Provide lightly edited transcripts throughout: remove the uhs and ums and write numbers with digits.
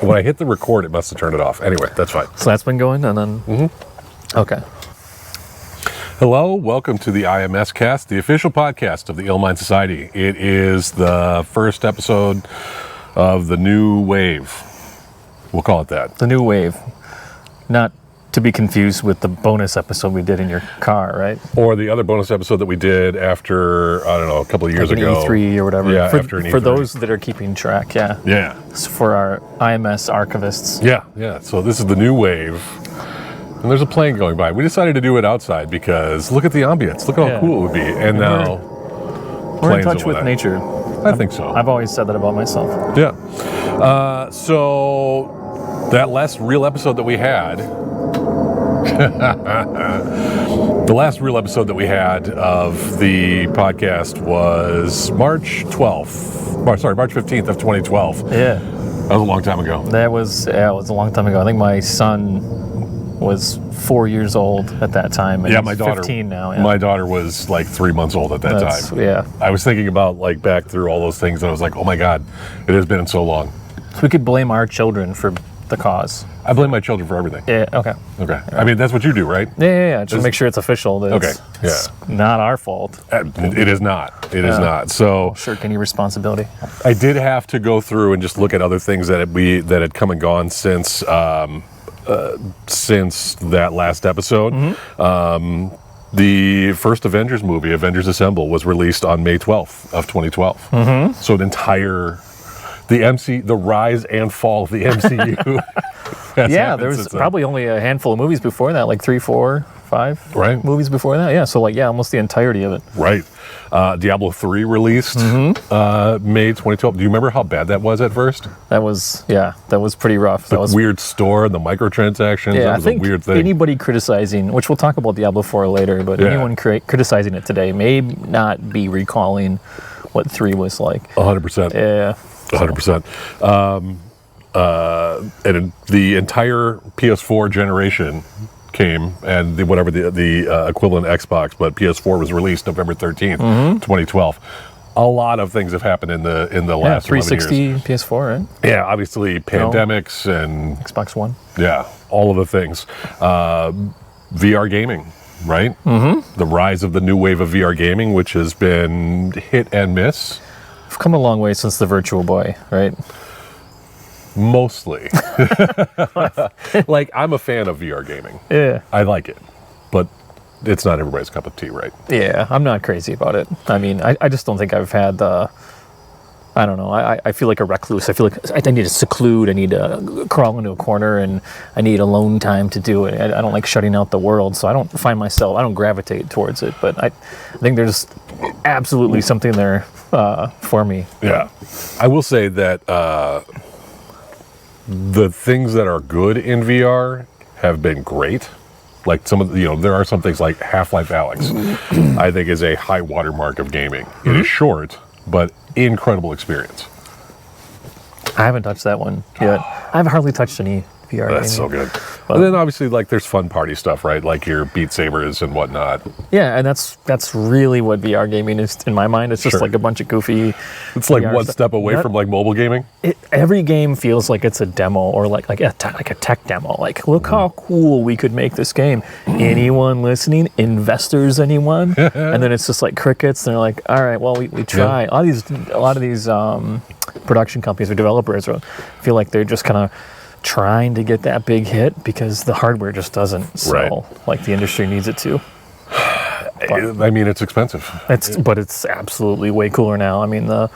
When I hit the record, it must have turned it off. Anyway, that's fine. So that's been going, and then... Mm-hmm. Okay. Hello, welcome to the IMSCast, the official podcast of the Ill Mind Society. It is the first episode of the new wave. We'll call it that. The new wave. Not to be confused with the bonus episode we did in your car, right? Or the other bonus episode that we did after, I don't know, a couple of years like an ago. E3 or whatever. Yeah, for, after an E3. For those that are keeping track, yeah. Yeah. So for our IMS archivists. Yeah. So this is the new wave. And there's a plane going by. We decided to do it outside because look at the ambience. Look at how cool it would be. And now we're in touch with nature. I think so. I've always said that about myself. Yeah. So that last real episode that we had, the last real episode that we had of the podcast was March 15th of 2012. Yeah. That was a long time ago. It was a long time ago. I think my son was 4 years old at that time. And yeah, my daughter. 15 now. Yeah. My daughter was like 3 months old at that time. Yeah. I was thinking about like back through all those things, and I was like, oh my God, it has been so long. So we could blame our children for the cause. I blame my children for everything. Yeah. Okay. Okay. I mean, that's what you do, right? Yeah. Just make sure it's official. That it's not our fault. It is not. It is not. So shirk any responsibility. I did have to go through and just look at other things that had come and gone since that last episode. Mm-hmm. The first Avengers movie, Avengers Assemble, was released on May 12th of 2012. Mm-hmm. So the rise and fall of the MCU. Yeah, there was probably only a handful of movies before that, like 3, 4, 5 movies before that. Yeah, so almost the entirety of it. Right. Diablo 3 released May 2012. Do you remember how bad that was at first? That was pretty rough. The weird store and the microtransactions. Yeah, that was a weird thing. Anybody criticizing, which we'll talk about Diablo 4 later, but anyone criticizing it today may not be recalling what 3 was like. 100%. Yeah. 100%. And the entire PS4 generation came, and whatever the equivalent Xbox, but PS4 was released November 13th, 2012. A lot of things have happened in the last 360 11 years. PS4, right? Yeah, obviously pandemics and Xbox One. Yeah, all of the things. VR gaming, right? Mm-hmm. The rise of the new wave of VR gaming, which has been hit and miss. We've come a long way since the Virtual Boy, right? Mostly. Like, I'm a fan of VR gaming. Yeah. I like it. But it's not everybody's cup of tea, right? Yeah, I'm not crazy about it. I mean, I just don't think I've had I don't know. I feel like a recluse. I feel like I need to seclude. I need to crawl into a corner, and I need alone time to do it. I don't like shutting out the world, so I don't gravitate towards it. But I think there's absolutely something there for me. Yeah. I will say that the things that are good in VR have been great. Like there are some things like Half-Life Alyx, I think is a high watermark of gaming. Mm-hmm. It is short, but incredible experience. I haven't touched that one yet. I've hardly touched any VR That's so good. And then obviously there's fun party stuff, right? Like your Beat Sabers and whatnot. Yeah, and that's really what VR gaming is in my mind. It's just like a bunch of goofy. It's like VR one step away from like mobile gaming. Every game feels like it's a demo or like a tech demo. Like, look how cool we could make this game. Anyone listening? Investors? Anyone? And then it's just like crickets. And they're like, all right, well we try. Yeah. A lot of these production companies or developers feel like they're just kind of trying to get that big hit because the hardware just doesn't sell like the industry needs it to. But, I mean, it's expensive. But it's absolutely way cooler now. I mean, the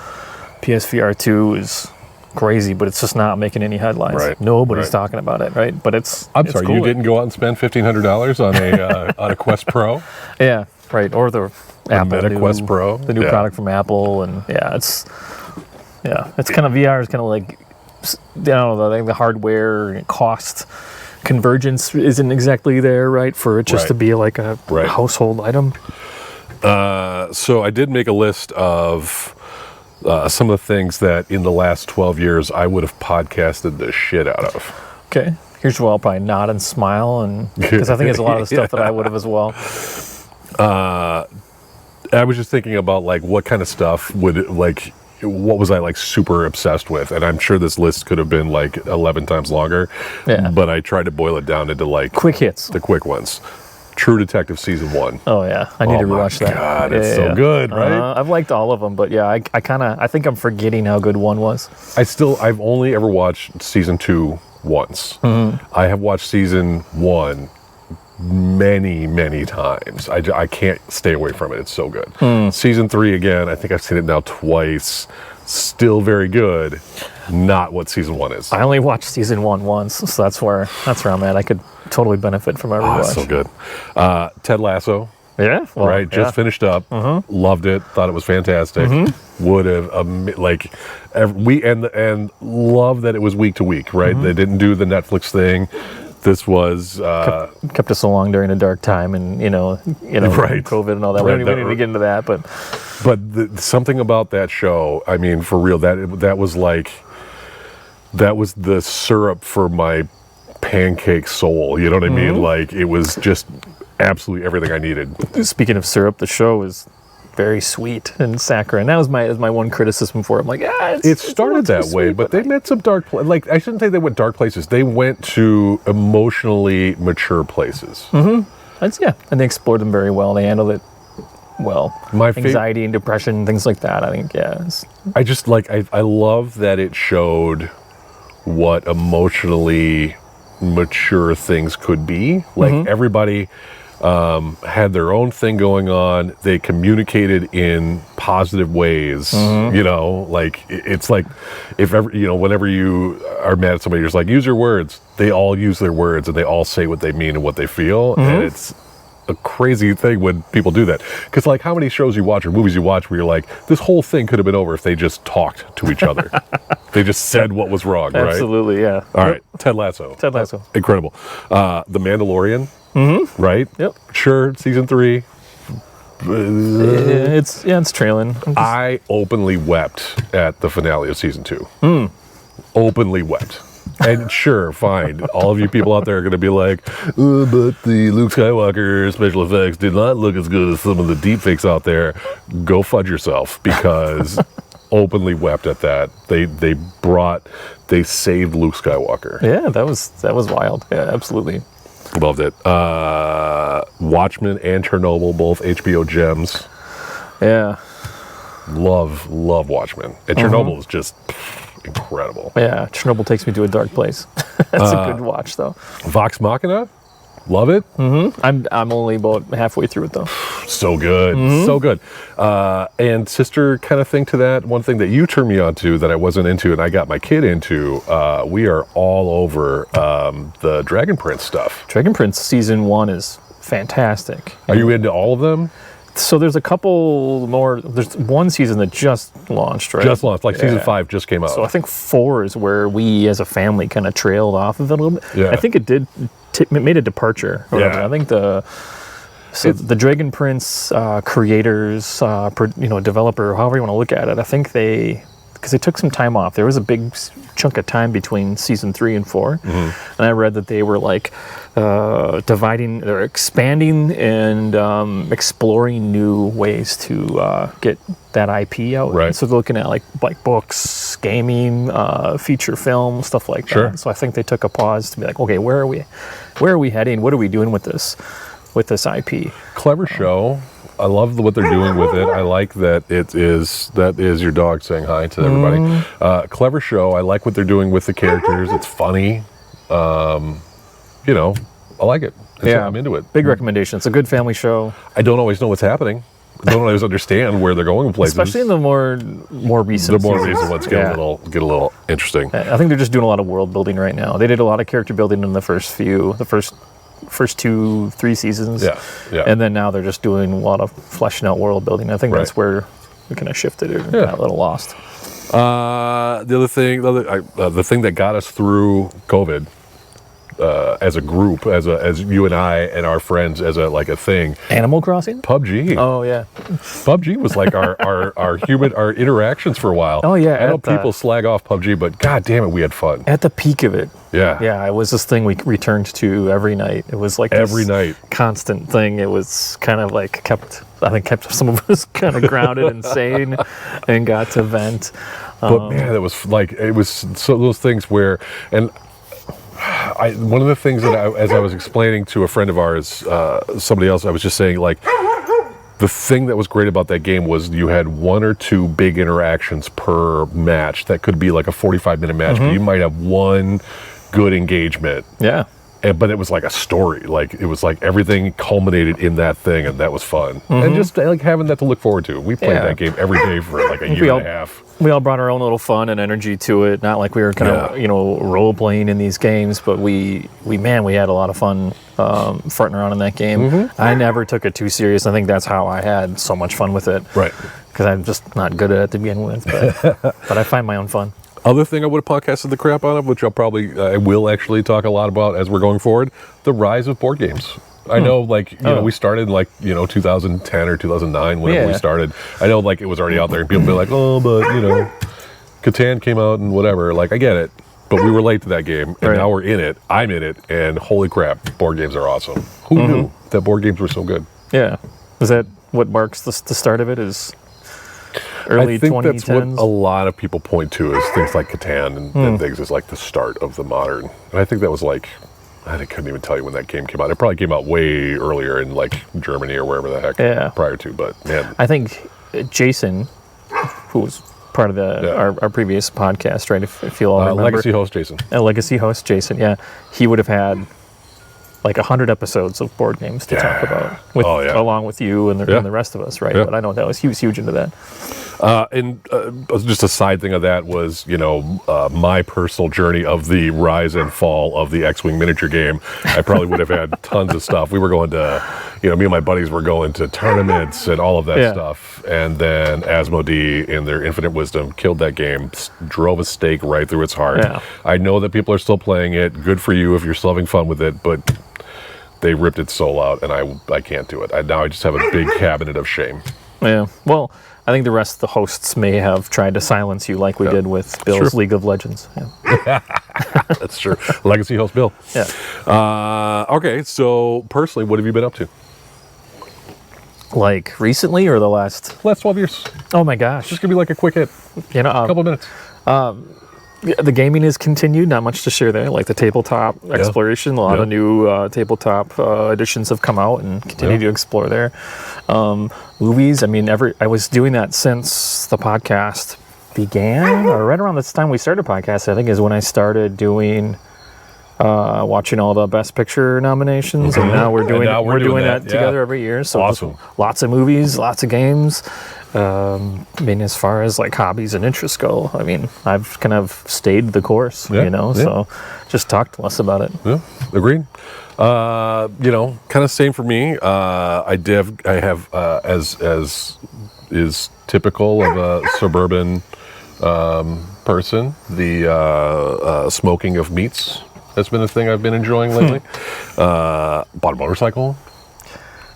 PSVR 2 is crazy, but it's just not making any headlines. Right. Nobody's talking about it, right? But it's sorry, cooler. You didn't go out and spend $1,500 on a Quest Pro? Yeah, right. Or the Apple Quest Pro, the new product from Apple, and it's kind of VR is kind of like. I don't know, the hardware cost convergence isn't exactly there, right? For it just to be like a household item. So I did make a list of some of the things that in the last 12 years I would have podcasted the shit out of. Okay. Here's where I'll probably nod and smile, and because I think it's a lot of the stuff that I would have as well. I was just thinking about like what kind of stuff would like what was I like super obsessed with? And I'm sure this list could have been like 11 times longer. Yeah. But I tried to boil it down into like Quick hits. the quick ones. True Detective season 1. Oh yeah, I need to rewatch that. God, it's so good, right? I've liked all of them, but yeah, I think I'm forgetting how good 1 was. I've only ever watched season 2 once. I have watched season 1 many times. I can't stay away from it. It's so good. Season 3 again, I think I've seen it now twice. Still very good. Not what season 1 is. I only watched season 1 once, so that's where I'm at. I could totally benefit from a rewatch. So good. Ted Lasso. Yeah, well, Right, just finished up. Loved it. Thought it was fantastic. Would have and love that it was week to week. Right, they didn't do the Netflix thing. This was kept us along during a dark time, and you know, Right. COVID and all that. Right, We don't need to get into that, but something about that show. I mean, for real, that was the syrup for my pancake soul. You know what I mean? Like it was just absolutely everything I needed. Speaking of syrup, the show is very sweet and saccharine. That was my one criticism for it. I'm like, it started that way, but they met some dark I shouldn't say they went dark places. They went to emotionally mature places. And they explored them very well. They handled it well. Anxiety and depression, things like that. I think, I just I love that it showed what emotionally mature things could be. Like everybody had their own thing going on. They communicated in positive ways. You know, like it's like if ever, whenever you are mad at somebody, you're just like, use your words. They all use their words and they all say what they mean and what they feel. And it's a crazy thing when people do that. Because like how many shows you watch or movies you watch where you're like, this whole thing could have been over if they just talked to each other. They just said what was wrong, right? Absolutely, yeah. All right, Ted Lasso. Incredible. The Mandalorian, right? Yep. Sure, season 3. It's trailing. I openly wept at the finale of season 2. Openly wept. And sure, fine. All of you people out there are going to be like, but the Luke Skywalker special effects did not look as good as some of the deepfakes out there. Go fudge yourself, because openly wept at that. They saved Luke Skywalker. Yeah, that was wild. Yeah, absolutely. Loved it. Watchmen and Chernobyl, both HBO gems. Yeah. Love Watchmen. And Chernobyl is just incredible. Yeah, Chernobyl takes me to a dark place. That's a good watch, though. Vox Machina, love it. I'm only about halfway through it, though. So good, so good. And sister kind of thing to that, one thing that you turned me on to that I wasn't into and I got my kid into, we are all over the Dragon Prince stuff. Dragon Prince season 1 is fantastic. Are you into all of them? So there's a couple more. There's one season that just launched, right? Just launched, like season 5 just came out. So I think 4 is where we as a family kind of trailed off of it a little bit. Yeah. I think it did made a departure. Or whatever. Yeah. I think the Dragon Prince creators, developer, however you want to look at it, I think because they took some time off. There was a big chunk of time between season 3 and 4, and I read that they were like they're expanding and exploring new ways to get that IP out. Right. So they're looking at like books, gaming, feature film, stuff like Sure. that. So I think they took a pause to be like, okay, where are we heading? What are we doing with this IP? Clever show. I love what they're doing with it. I like that that is your dog saying hi to everybody. Clever show. I like what they're doing with the characters. It's funny. I like it. I'm into it. Big recommendation. It's a good family show. I don't always know what's happening. I don't always understand where they're going places. Especially in the more recent. The more recent ones get a little interesting. I think they're just doing a lot of world building right now. They did a lot of character building in the first 2-3 seasons. Yeah. And then now they're just doing a lot of fleshing out world building. I think that's where we kind of shifted or got a little lost. The thing that got us through COVID, as a group, as you and I and our friends as a thing. Animal Crossing? PUBG. Oh, yeah. PUBG was like our interactions for a while. Oh, yeah. I know people slag off PUBG, but god damn it, we had fun. At the peak of it. Yeah. Yeah, it was this thing we returned to every night. It was like Every this night. constant thing. It was kind of like kept some of us kind of grounded and sane and got to vent. But man, it was so those things where, and one of the things that as I was explaining to a friend of ours, somebody else, I was just saying like, the thing that was great about that game was you had 1 or 2 big interactions per match. That could be like a 45-minute match, but you might have one good engagement. Yeah. But it was like a story. Like it was like everything culminated in that thing, and that was fun. And just like having that to look forward to. We played that game every day for like a year and a half. We all brought our own little fun and energy to it. Not like we were kind of role playing in these games, but we had a lot of fun farting around in that game. I never took it too serious. I think that's how I had so much fun with it. Right. Because I'm just not good at it to begin with, but I find my own fun. Other thing I would have podcasted the crap out of, which I will actually talk a lot about as we're going forward, the rise of board games. I know, like, you know, we started like, 2010 or 2009, whenever we started. I know, like, it was already out there, and people be like, oh, but, Catan came out and whatever. Like, I get it. But we were late to that game, and now we're in it. I'm in it, and holy crap, board games are awesome. Who knew that board games were so good? Yeah. Is that what marks the start of it? Is early 2010s? I think that's what a lot of people point to as things like Catan and things as like the start of the modern. And I think that was like, I couldn't even tell you when that game came out. It probably came out way earlier in like Germany or wherever the heck prior to. But man, I think Jason, who was part of our previous podcast, right? If you'll all remember, Legacy host Jason. Legacy host Jason, yeah, he would have had like 100 episodes of board games to talk about, along with you and the rest of us, right? But I know that he was huge into that. And just a side thing of that was, my personal journey of the rise and fall of the X-Wing miniature game. I probably would have had tons of stuff. We were going to, me and my buddies were going to tournaments and all of that stuff. And then Asmodee, in their infinite wisdom, killed that game, drove a stake right through its heart. Yeah. I know that people are still playing it. Good for you if you're still having fun with it, but they ripped its soul out, and I can't do it. Now I just have a big cabinet of shame. Yeah, well, I think the rest of the hosts may have tried to silence you like we did with Bill's League of Legends. Yeah. That's true. Legacy host Bill. Yeah. Okay, so personally, what have you been up to? Like recently or the last 12 years. Oh my gosh. Just gonna be like a quick hit. A couple of minutes. The gaming has continued, not much to share there. Like the tabletop exploration, a lot of new tabletop editions have come out and continue to explore there. Movies, I mean, I was doing that since the podcast began, or right around this time we started podcast, I think is when I started doing, watching all the Best Picture nominations, and now we're doing that together every year. So awesome. Lots of movies, lots of games. I mean, as far as like hobbies and interests go, I mean, I've kind of stayed the course, so just talk less about it. Yeah, agreed. Kind of same for me. I have, as is typical of a suburban person, the smoking of meats has been a thing I've been enjoying lately. Bought a motorcycle.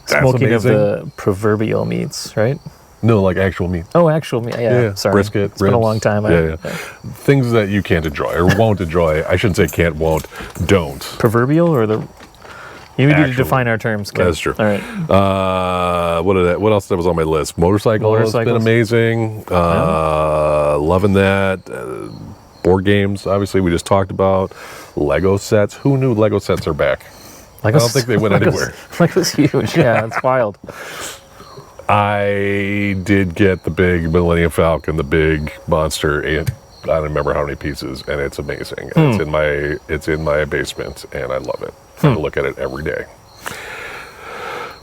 Smoking of the proverbial meats, right? No, like actual meat. Oh, actual meat. Yeah. Sorry. Brisket, It's been a long time. Things that you can't enjoy or won't enjoy. I shouldn't say can't, won't, don't. Proverbial or the... You need to define our terms, Ken. That's true. All right. What else that was on my list? Motorcycle has been amazing. Loving that. Board games, obviously, we just talked about. Lego sets. Who knew Lego sets are back? I don't think they went anywhere. Lego's huge. Yeah, it's wild. I did get the big Millennium Falcon, the big monster, and I don't remember how many pieces, and it's amazing. It's in my basement, and I love it. I look at it every day.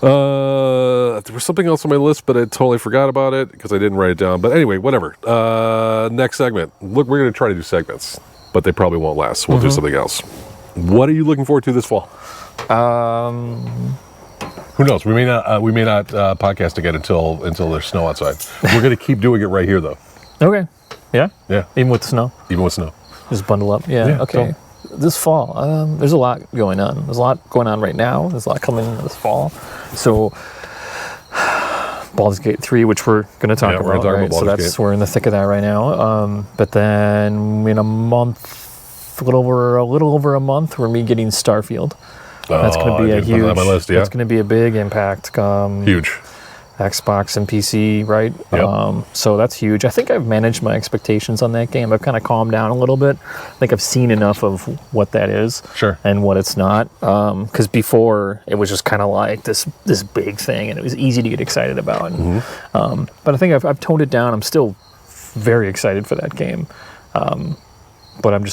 There was something else on my list, but I totally forgot about it because I didn't write it down. But anyway, whatever. Next segment. Look, we're going to try to do segments, but they probably won't last. We'll do something else. What are you looking forward to this fall? Who knows? We may not podcast again until there's snow outside. We're going to keep doing it right here, though. Okay. Yeah? Yeah. Even with the snow? Even with snow. Just bundle up? Yeah. Okay. this fall. There's a lot going on. There's a lot going on right now. There's a lot coming this fall. So Baldur's Gate 3, which we're going to talk about, right? So we're in the thick of that right now. But then in a month, a little over a month, we're getting Starfield. That's going to be a huge. On my list, That's going to be a big impact. Huge. Xbox and PC, right? Yep. So that's huge. I think I've managed my expectations on that game. I've kind of calmed down a little bit. I think I've seen enough of what that is, sure, and what it's not. Because before it was just kind of like this big thing, and it was easy to get excited about. And, but I think I've toned it down. I'm still very excited for that game, but I'm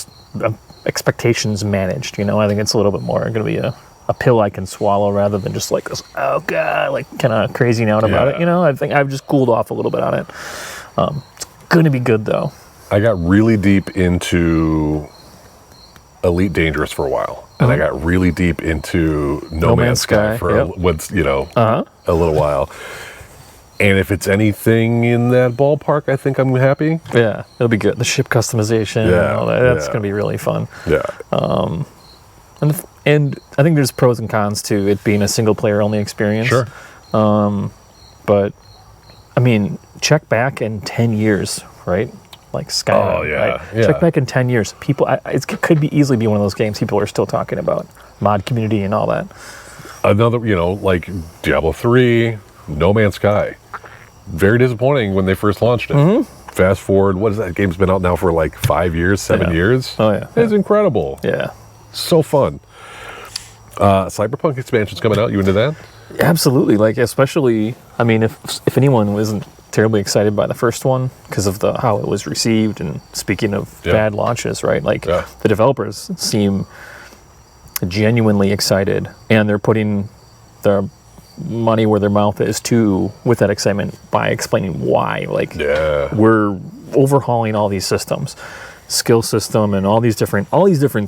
expectations managed. I think it's a little bit more going to be a pill I can swallow rather than just like this, oh god, like kind of crazying out about it. I think I've just cooled off a little bit on it. It's gonna be good though. I got really deep into Elite Dangerous for a while, and I got really deep into No Man's Sky for a little while. And if it's anything in that ballpark, I think I'm happy. Yeah, it'll be good. The ship customization, and all that's gonna be really fun. Yeah. And I think there's pros and cons to it being a single player only experience. Sure. But I mean, check back in 10 years, right? Like Skyrim. Oh yeah. Right? Check back in 10 years. People, it could easily be one of those games people are still talking about, mod community and all that. Another, like Diablo 3, No Man's Sky. Very disappointing when they first launched it. Fast forward, what is that? Game's been out now for like 5 years, 7 years. Oh yeah. It's incredible. Yeah. So fun. Cyberpunk expansion's coming out. You into that? Absolutely. Like, especially, I mean, if anyone wasn't terribly excited by the first one because of how it was received, and speaking of bad launches, right? Like, the developers seem genuinely excited, and they're putting their money where their mouth is too with that excitement by explaining why. Like, we're overhauling all these systems. Skill system and all these different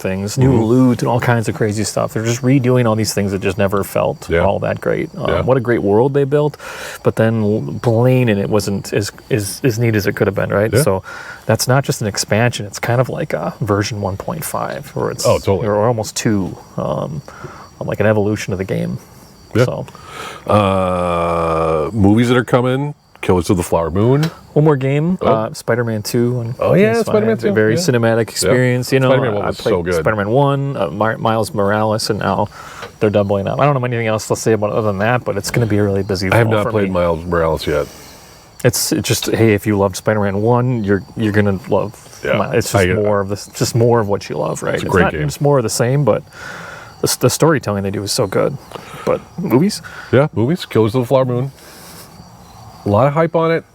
things, new loot and all kinds of crazy stuff. They're just redoing all these things that just never felt all that great. What a great world they built, but then playing in it wasn't as neat as it could have been, right? Yeah. So that's not just an expansion; it's kind of like a version 1.5, or it's or almost 2, like an evolution of the game. Yeah. So, movies that are coming. Killers of the Flower Moon. One more game, Spider-Man 2. And Spider-Man 2. Very cinematic experience. Yep. Spider-Man 1 was so good. Spider-Man 1, Miles Morales, and now they're doubling up. I don't know anything else to say about it other than that, but it's going to be a really busy fall. I have not played Miles Morales yet. It's just, hey, if you loved Spider-Man 1, you're going to love It's just more of what you love, right? It's a great game. It's more of the same, but the storytelling they do is so good. But movies? Yeah, movies. Killers of the Flower Moon. A lot of hype on it.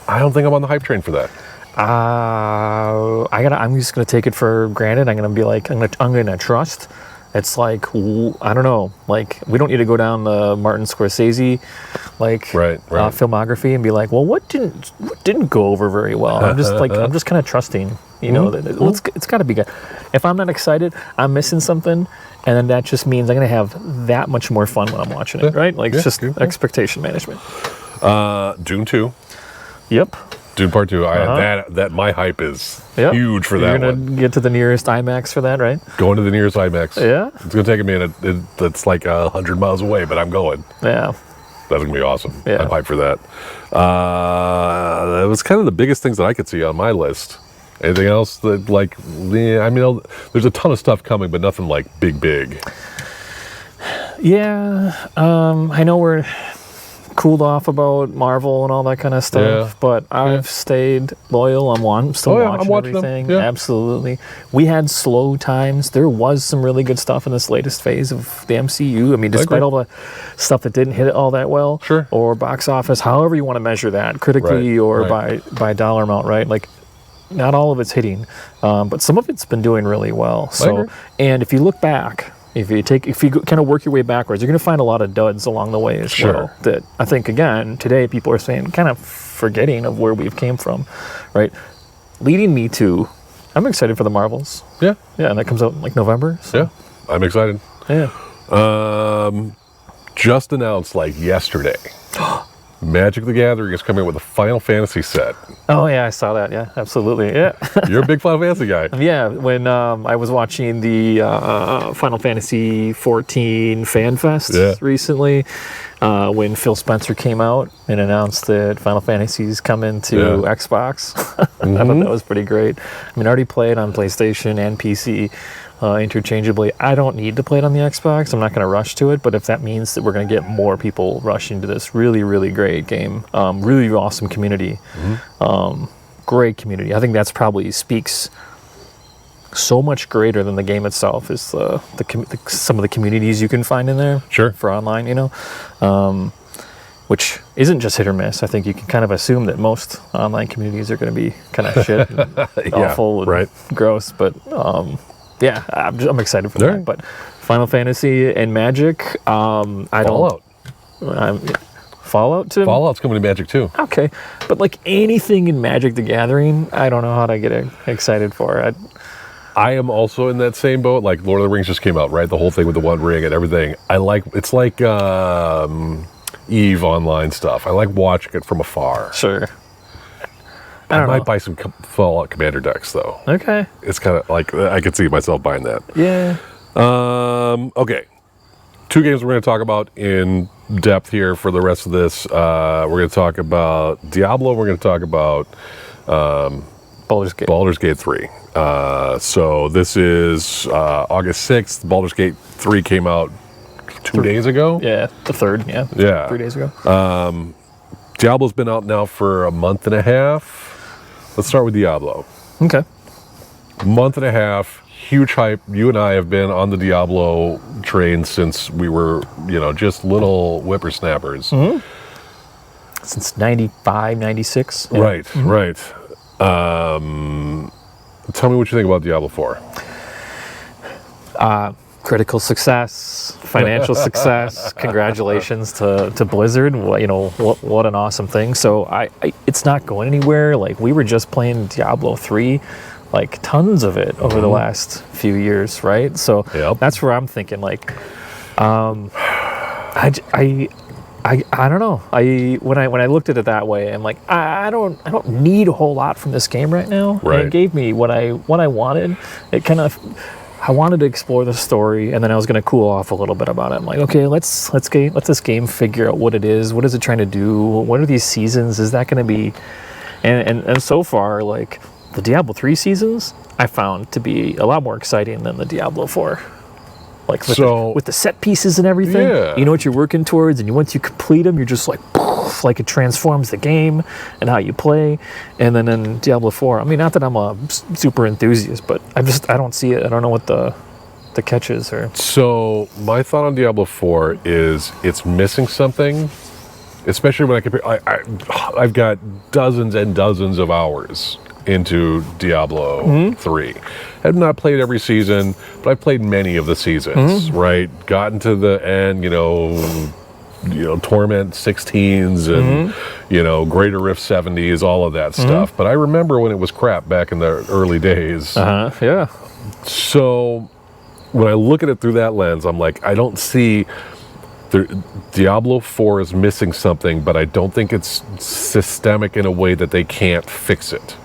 I don't think I'm on the hype train for that. I'm just gonna take it for granted. I'm gonna be like, I'm gonna trust. It's like, I don't know. Like, we don't need to go down the Martin Scorsese filmography and be like, well, what didn't go over very well. I'm just kind of trusting. That it's got to be good. If I'm not excited, I'm missing something, and then that just means I'm gonna have that much more fun when I'm watching it. Right? Like, it's just expectation management. Dune 2. Yep. Dune Part 2. That my hype is huge for that one. You're gonna get to the nearest IMAX for that, right? Going to the nearest IMAX. Yeah. It's gonna take a minute. It's like 100 miles away, but I'm going. Yeah. That's gonna be awesome. Yeah. I'm hyped for that. That was kind of the biggest things that I could see on my list. Anything else that there's a ton of stuff coming, but nothing like big. Yeah. I know we're cooled off about Marvel and all that kind of stuff, but I've stayed loyal. I'm still watching everything. Yeah. Absolutely. We had slow times. There was some really good stuff in this latest phase of the MCU. I mean, despite all the stuff that didn't hit it all that well, or box office, however you want to measure that, critically or by dollar amount, right? Like, not all of it's hitting, but some of it's been doing really well. So, and if you look back, if you kind of work your way backwards, you're going to find a lot of duds along the way as well. That I think, again, today people are saying, kind of forgetting of where we've came from, right? Leading me to, I'm excited for the Marvels. Yeah, and that comes out in like November. So. Yeah, I'm excited. Yeah. Just announced like yesterday. Magic the Gathering is coming with a Final Fantasy set. Oh yeah, I saw that. Yeah, absolutely. Yeah. You're a big Final Fantasy guy. Yeah, when I was watching the Final Fantasy 14 Fan Fest recently, when Phil Spencer came out and announced that Final Fantasy's coming to Xbox, I thought that was pretty great. I mean, I already played on PlayStation and PC interchangeably. I don't need to play it on the Xbox. I'm not going to rush to it, but if that means that we're going to get more people rushing to this really, really great game, really awesome community, great community. I think that's probably speaks so much greater than the game itself is some of the communities you can find in there for online, which isn't just hit or miss. I think you can kind of assume that most online communities are going to be kind of shit and awful and gross, but yeah, I'm excited for that. But Final Fantasy and Magic, Fallout too? Fallout's coming to Magic too. Okay, but like anything in Magic the Gathering, I don't know how to get excited for. I am also in that same boat. Like Lord of the Rings just came out, right? The whole thing with the One Ring and everything. It's like EVE Online stuff. I like watching it from afar. Sure. I might buy some Fallout Commander decks, though. Okay. It's kind of like, I could see myself buying that. Yeah. Okay. 2 games we're going to talk about in depth here for the rest of this. We're going to talk about Diablo. We're going to talk about Baldur's Gate 3. So this is August 6th. Baldur's Gate 3 came out 2 days ago. Yeah, the 3rd. Yeah. 3 days ago. Diablo's been out now for a month and a half. Let's start with Diablo. Okay. Month and a half, huge hype. You and I have been on the Diablo train since we were, just little whippersnappers. Since 95, 96. Yeah. Right. Tell me what you think about Diablo 4. Critical success, financial success. Congratulations to Blizzard. What an awesome thing. So it's not going anywhere. Like we were just playing Diablo 3, like tons of it over the last few years, right? So that's where I'm thinking. Like, I don't know. When I looked at it that way, I'm like, I don't need a whole lot from this game right now. Right. And it gave me what I wanted. It kind of. I wanted to explore the story, and then I was going to cool off a little bit about it. I'm like, okay, let's this game figure out what it is. What is it trying to do? What are these seasons? Is that going to be? And so far, like the Diablo 3 seasons, I found to be a lot more exciting than the Diablo 4. Like with the set pieces and everything, you know what you're working towards, and once you complete them, you're just like, poof, like it transforms the game and how you play. And then in Diablo 4, I mean, not that I'm a super enthusiast, but I don't see it. I don't know what the catch is. So my thought on Diablo 4 is it's missing something, especially when I compare. I've got dozens and dozens of hours into Diablo 3. I've not played every season, but I've played many of the seasons, right? Gotten to the end, Torment 16s and, Greater Rift 70s, all of that stuff. But I remember when it was crap back in the early days. Yeah. So when I look at it through that lens, I'm like, I don't see... Diablo 4 is missing something, but I don't think it's systemic in a way that they can't fix it.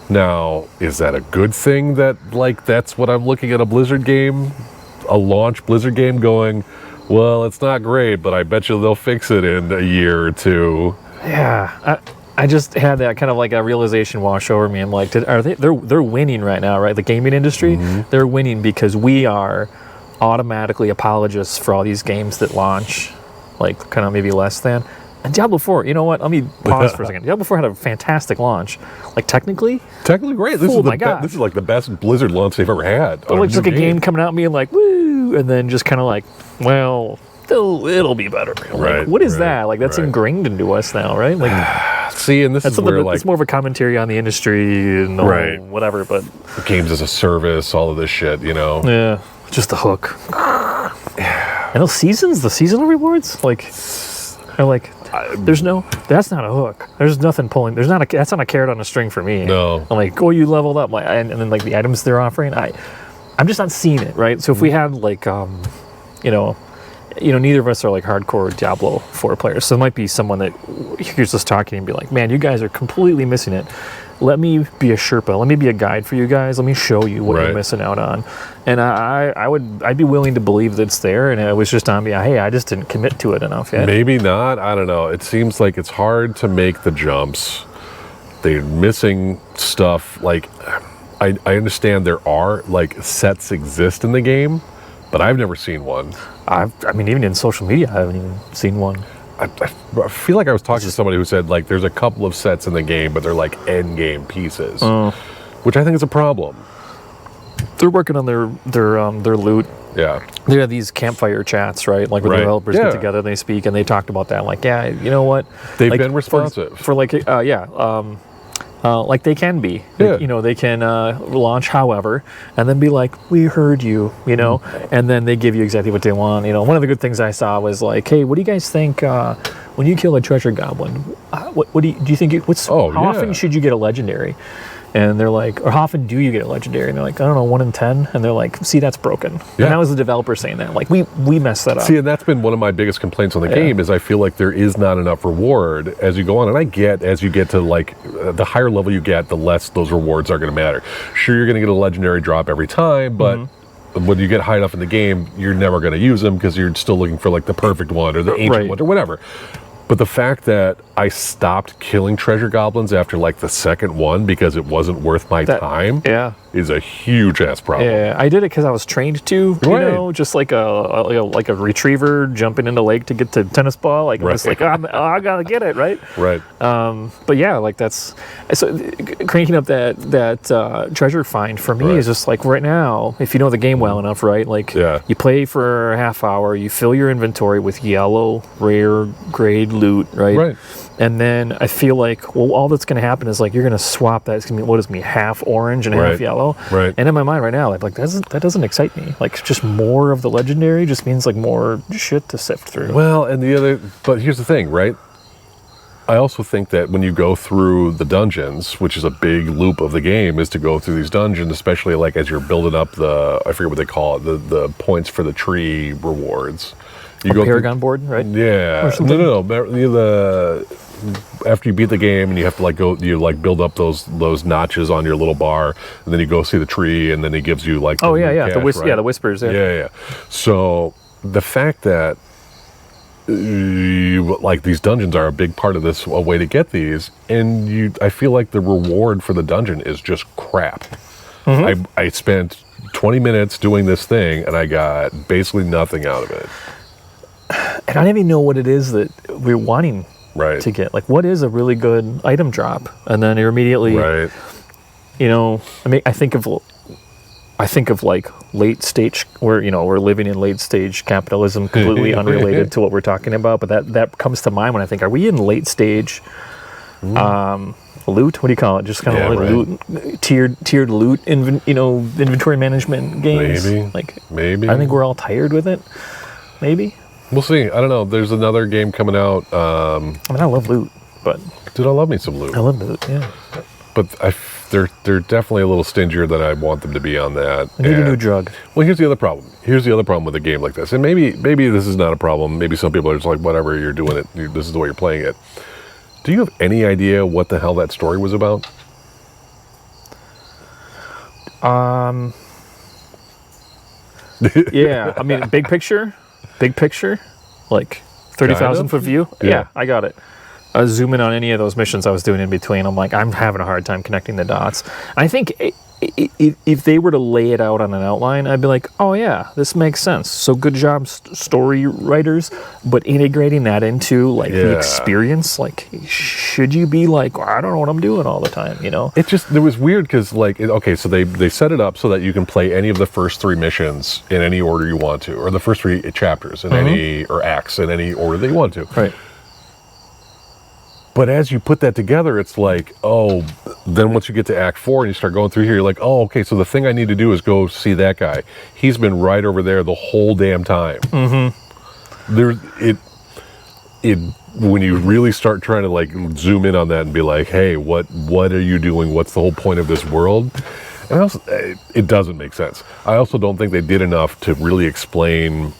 Now, is that a good thing that, that's what I'm looking at a Blizzard game, a launch Blizzard game going, well, it's not great, but I bet you they'll fix it in a year or two. Yeah, I just had that kind of like a realization wash over me. I'm like, they're winning right now, right? The gaming industry, they're winning because we are automatically apologists for all these games that launch, like kind of maybe less than. And Diablo 4, you know what? Let me pause for a second. Diablo 4 had a fantastic launch. Like, technically great. This is like the best Blizzard launch they've ever had. But like, just a game coming out and being like, woo, and then just kind of like, well, it'll be better. Like, what is that? Like, that's ingrained into us now, right? Like, see, and that's where it's more of a commentary on the industry and whatever. But games as a service, all of this shit, Yeah, just the hook. And those seasons, the seasonal rewards, are like. That's not a hook. There's nothing pulling. That's not a carrot on a string for me. No. I'm like, you leveled up, and then like the items they're offering, I'm just not seeing it, right? So if we had neither of us are like hardcore Diablo 4 players. So it might be someone that hears us talking and be like, man, you guys are completely missing it. Let me be a Sherpa. Let me be a guide for you guys. Let me show you what you're missing out on. And I'd be willing to believe that it's there. And it was just on me. Hey, I just didn't commit to it enough yet. Maybe not. I don't know. It seems like it's hard to make the jumps. They're missing stuff. Like, I understand there are like sets exist in the game, but I've never seen one. I mean, even in social media, I haven't even seen one. I feel like I was talking to somebody who said like there's a couple of sets in the game, but they're like end game pieces, which I think is a problem. They're working on their loot. Yeah, they have these campfire chats, right? Like where the developers get together, and they speak, and they talked about that. Like, yeah, you know what? They've like, been responsive for like, like they can be. Yeah. They can launch however, and then be like, we heard you, and then they give you exactly what they want. One of the good things I saw was like, hey, what do you guys think when you kill a treasure goblin? What do you think? How often should you get a legendary? And they're like, or how often do you get a legendary? And they're like, I don't know, 1 in 10. And they're like, see, that's broken. Yeah. And that was the developer saying that. Like, we messed that up. See, and that's been one of my biggest complaints on the game is I feel like there is not enough reward as you go on. And I get, as you get to, like, the higher level you get, the less those rewards are going to matter. Sure, you're going to get a legendary drop every time, but when you get high enough in the game, you're never going to use them because you're still looking for, like, the perfect one or the ancient one or whatever. But the fact that I stopped killing treasure goblins after like the second one because it wasn't worth my time is a huge ass problem. Yeah, I did it because I was trained to, just like a retriever jumping into lake to get to tennis ball. Like, I'm just like, I gotta get it, right? Right. But yeah, like that's, so cranking up that treasure find for me is just like right now, if you know the game well enough, right? Like you play for a half hour, you fill your inventory with yellow, rare, grade loot, right? And then I feel like, well, all that's going to happen is like you're going to swap that. It's going to be half orange and half yellow. Right. And in my mind right now, like that doesn't excite me. Like just more of the legendary just means like more shit to sift through. Well, but here's the thing, right? I also think that when you go through the dungeons, which is a big loop of the game, is to go through these dungeons, especially like as you're building up I forget what they call it, the points for the tree rewards. You go Paragon board, right? Yeah. No. After you beat the game and you have to build up those notches on your little bar, and then you go see the tree, and then he gives you like cash, the whispers. Yeah. So the fact that these dungeons are a big part of this, a way to get these, and I feel like the reward for the dungeon is just crap. I spent 20 minutes doing this thing, and I got basically nothing out of it. And I don't even know what it is that we're wanting to get. Like, what is a really good item drop? And then you're immediately, I mean, I think of like late stage, where we're living in late stage capitalism, completely unrelated to what we're talking about. But that comes to mind when I think, are we in late stage loot? What do you call it? Just kind of loot, tiered loot, inventory management games. Maybe. I think we're all tired with it. Maybe. We'll see. I don't know. There's another game coming out. I mean, I love loot, but dude, I love me some loot. I love loot, yeah. But they're definitely a little stingier than I want them to be on that. I need a new drug. Well, here's the other problem. With a game like this, and maybe this is not a problem. Maybe some people are just like, whatever, you're doing it. This is the way you're playing it. Do you have any idea what the hell that story was about? Yeah. I mean, big picture, like 30,000 foot view. Yeah, I got it. I was zooming on any of those missions I was doing in between. I'm like, I'm having a hard time connecting the dots. I think if they were to lay it out on an outline, I'd be like, oh yeah, this makes sense. So good job, story writers. But integrating that into like the experience, like, should you be like, well, I don't know what I'm doing all the time, It was weird because so they set it up so that you can play any of the first 3 missions in any order you want to, or the first 3 chapters in any, or acts in any order that you want to. Right. But as you put that together, it's like, then once you get to Act 4 and you start going through here, you're like, okay, so the thing I need to do is go see that guy. He's been right over there the whole damn time. When you really start trying to like zoom in on that and be like, hey, what are you doing? What's the whole point of this world? And also, it doesn't make sense. I also don't think they did enough to really explain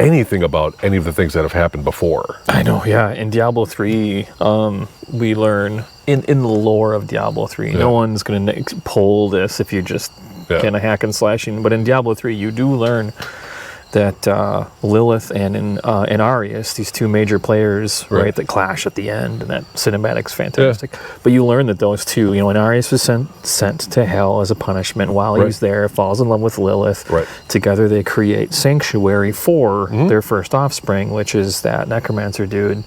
anything about any of the things that have happened before. I know, yeah. In Diablo 3, we learn in the lore of Diablo 3, no one's going to pull this if you just kind of hack and slashing. But in Diablo 3, you do learn that Lilith and Arius, these two major players, right, that clash at the end, and that cinematic's fantastic. Yeah. But you learn that those two, when Arius was sent to hell as a punishment, while he's there, falls in love with Lilith. Right. Together they create sanctuary for their first offspring, which is that necromancer dude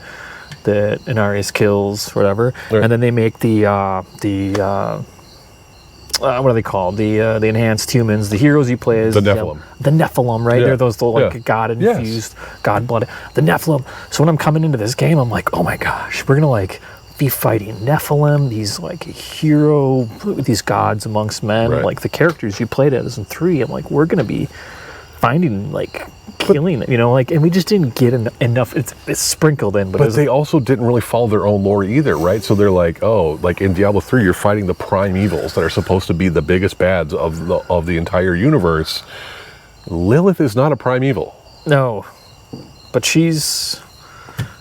that Arius kills, whatever. Right. And then they make what are they called? The enhanced humans, the heroes you play as. The Nephilim. The Nephilim, right? Yeah. They're those God-infused, God-blooded. The Nephilim. So when I'm coming into this game, I'm like, oh my gosh, we're going to be fighting Nephilim, these these gods amongst men. Right. Like the characters you played as in 3, I'm like, we're going to be finding, killing, and we just didn't get enough. It's sprinkled in, but they also didn't really follow their own lore either, right? So they're like in Diablo 3, you're fighting the primeval that are supposed to be the biggest bads of the entire universe. Lilith is not a primeval. No, but she's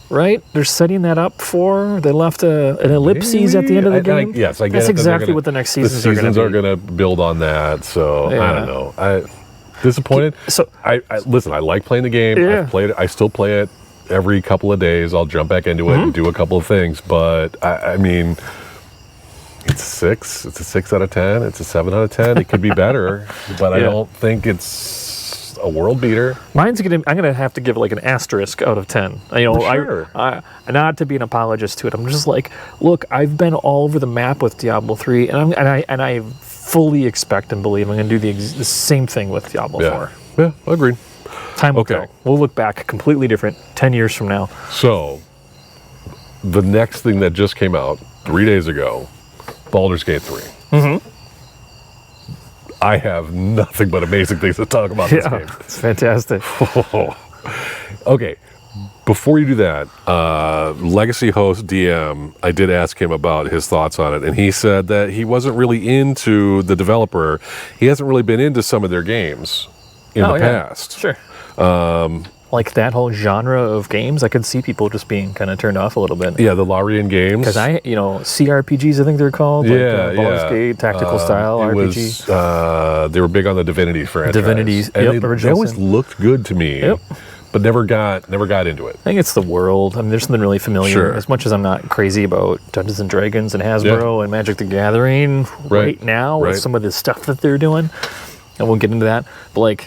right. They're setting that up for. They left an ellipses at the end of the game. Yes, I get That's it. exactly what the next seasons are going to be. The seasons are going to build on that. So I don't know. Disappointed. So I listen. I like playing the game. Yeah. I've played it. I still play it every couple of days. I'll jump back into it and do a couple of things. But I mean, it's 6. It's a 6 out of 10. It's a 7 out of 10. It could be better, but I don't think it's a world beater. I'm gonna have to give it an asterisk out of 10. Sure. I not to be an apologist to it. I'm just look, I've been all over the map with Diablo 3, and I fully expect and believe I'm going to do the same thing with Diablo 4. Yeah, agreed. Time will tell. We'll look back completely different 10 years from now. So, the next thing that just came out 3 days ago, Baldur's Gate 3. Mm-hmm. I have nothing but amazing things to talk about this game. It's fantastic. Okay. Before you do that, Legacy host DM, I did ask him about his thoughts on it, and he said that he wasn't really into the developer. He hasn't really been into some of their games in the past. Sure. That whole genre of games, I could see people just being kind of turned off a little bit. Yeah, the Larian games. Because CRPGs, I think they're called. Baldur's Gate, tactical style RPG. They were big on the Divinity franchise. Divinities, they always looked good to me. Yep. But never got into it. I think it's the world. I mean, there's something really familiar. Sure. As much as I'm not crazy about Dungeons and Dragons and Hasbro and Magic the Gathering right now with some of the stuff that they're doing, I won't get into that. But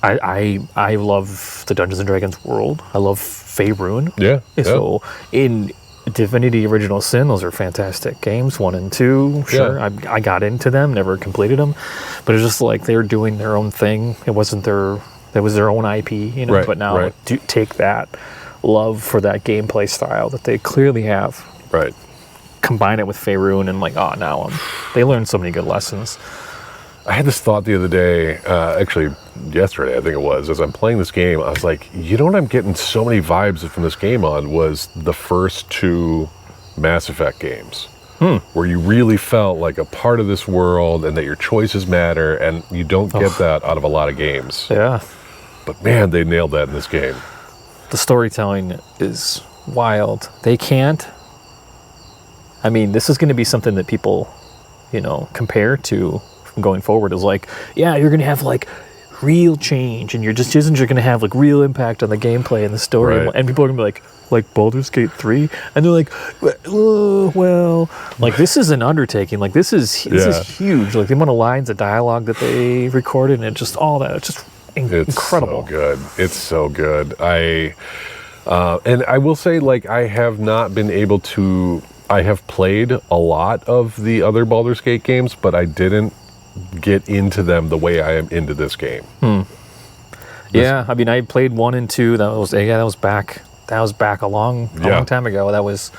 I love the Dungeons and Dragons world. I love Faerun. Yeah. So in Divinity Original Sin, those are fantastic games, 1 and 2. Sure, I got into them, never completed them, but it's just they were doing their own thing. It wasn't that was their own IP, but now do take that love for that gameplay style that they clearly have, combine it with Faerun, and now they learned so many good lessons. I had this thought the other day, actually yesterday I think it was, as I'm playing this game, I was like, what I'm getting so many vibes from this game on was the first 2 Mass Effect games. Where you really felt like a part of this world and that your choices matter, and you don't get that out of a lot of games. Yeah. But man, they nailed that in this game. The storytelling is wild. They can't. I mean, this is going to be something that people, compare to from going forward. Is you're going to have real change, and your decisions are going to have real impact on the gameplay and the story. And people are going to be like Baldur's Gate 3, and they're this is an undertaking. This is huge. The amount of lines of dialogue that they recorded, and it's just incredible. It's so good. And I will say, I have not been able to. I have played a lot of the other Baldur's Gate games, but I didn't get into them the way I am into this game. I mean, I played 1 and 2. That was back a long time ago. That was